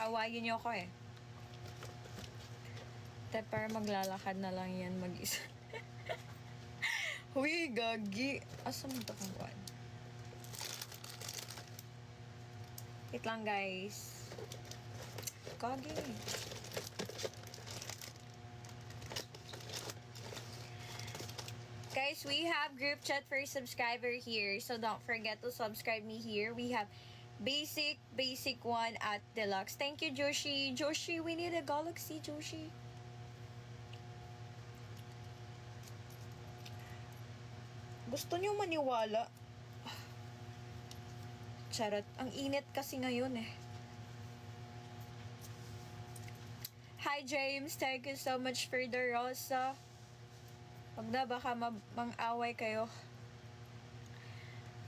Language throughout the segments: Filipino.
aawayin niyo ako eh. Para maglalakad na lang yan mag-isa. Huy, gagi. Asa mo ito kang buwan? Wait lang, guys. Gagi. Guys, we have group chat for subscriber here. So don't forget to subscribe me here. We have basic 1 at deluxe. Thank you, Joshi. Joshi, we need a galaxy, Joshi. Gusto niyo maniwala? Charot. Ang init kasi ngayon eh. Hi, James. Thank you so much for the rosa. Wag na, baka mang-away kayo.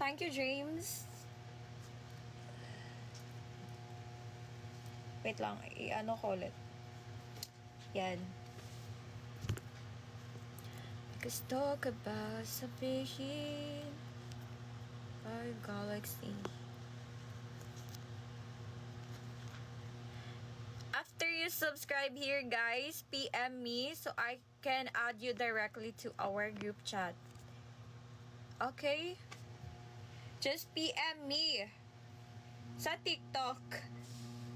Thank you, James. Wait lang. I-ano ko ulit. Yan. Let's talk about sabihin our galaxy. After you subscribe here, guys, PM me so I can add you directly to our group chat. Okay? Just PM me sa TikTok.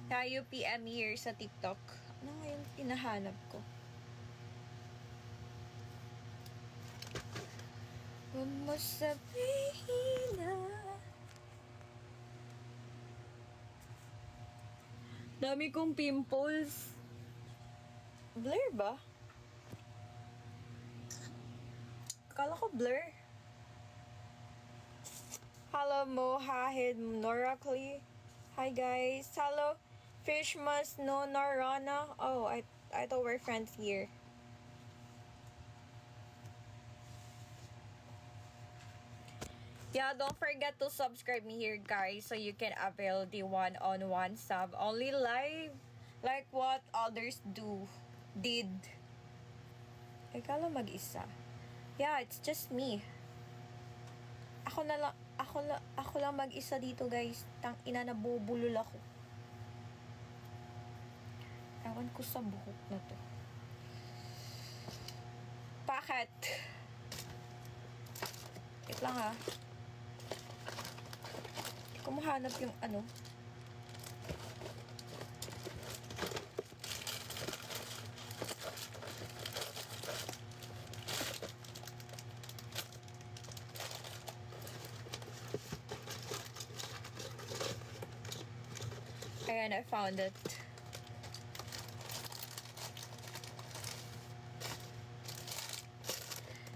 Tayo PM me here sa TikTok. Ano nga yung hinahanap ko? Huwag mo sabihin na. Dami kong pimples. Blur ba? Akala ko blur. Hello, Mohahid Norakli. Hi, guys. Hello, Fishmas no Narana. Oh, I thought we're friends here. Yeah, don't forget to subscribe me here, guys, so you can avail the one-on-one sub only live like what others did. Ikaw lang mag-isa. Yeah, it's just me. Ako lang mag-isa dito, guys. Tang ina, nabubulol ako. Ewan ko sa buhok na to. Bakit? Wait lang ha. Kumuhanap yung ano. Ayan, I found it.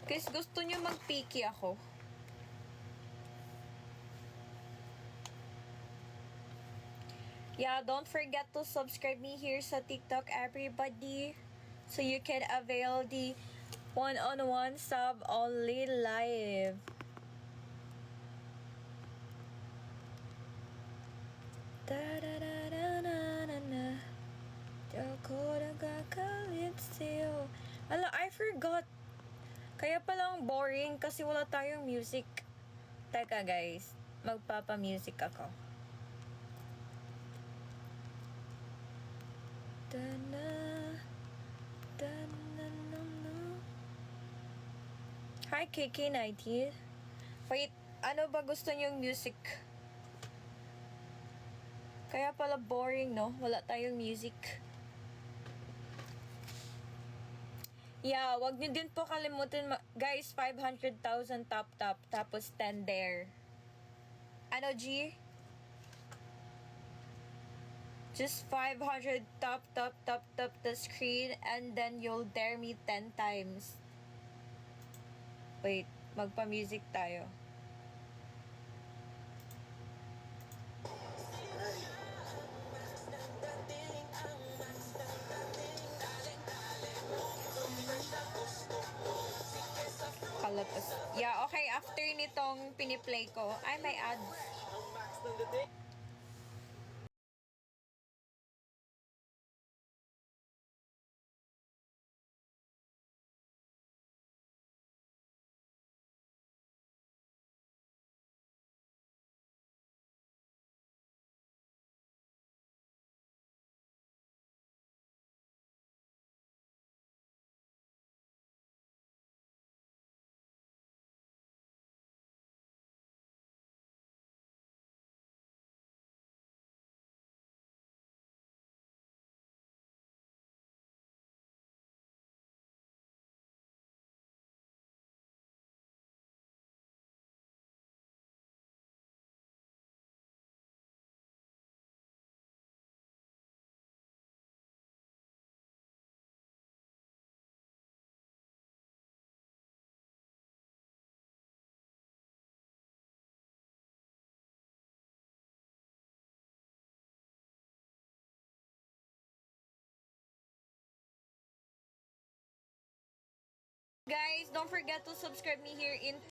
Guys, gusto nyo mag-picky ako? Yeah, don't forget to subscribe me here sa TikTok, everybody. So you can avail the one-on-one sub only live. Da-da-da-da-na-na-na. Ako nagkakalit sa'yo. Ala, I forgot. Kaya palang boring kasi wala tayong music. Teka, guys. Magpapa-music ako. Hi, KK90. Wait, ano ba gusto niyong music? Kaya pala boring, no? Wala tayong music. Yeah, wag niyo din po kalimutan, guys, 500,000 top, tapos 10 there. Ano, G? Just 500 top the screen and then you'll dare me 10 times. Wait, magpa-music tayo. Kalatas. Yeah, okay, after nitong piniplay ko, ay may ads. Guys, don't forget to subscribe me here in